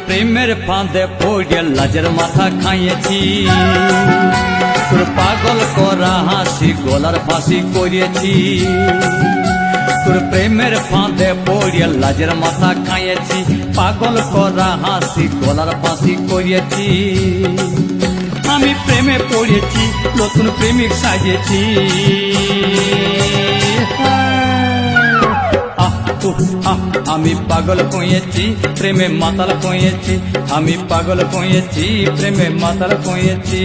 প্রেমের ফাঁদে পড়ে লাজের মাথা খাইয়েছি, তোর পাগল করা হাসি গলার ফাঁসি করিয়েছি। তোর প্রেমের ফাঁদে পড়ে লাজের মাথা খাইয়েছি, পাগল করা হাসি গলার ফাঁসি করিয়েছি। আমি প্রেমে পড়েছি, নতুন প্রেমিক সাজেছি। আমি পাগল কইয়েছি, প্রেমে মাতাল কইয়েছি। আমি পাগল কইয়েছি, প্রেমে মাতাল কইয়েছি।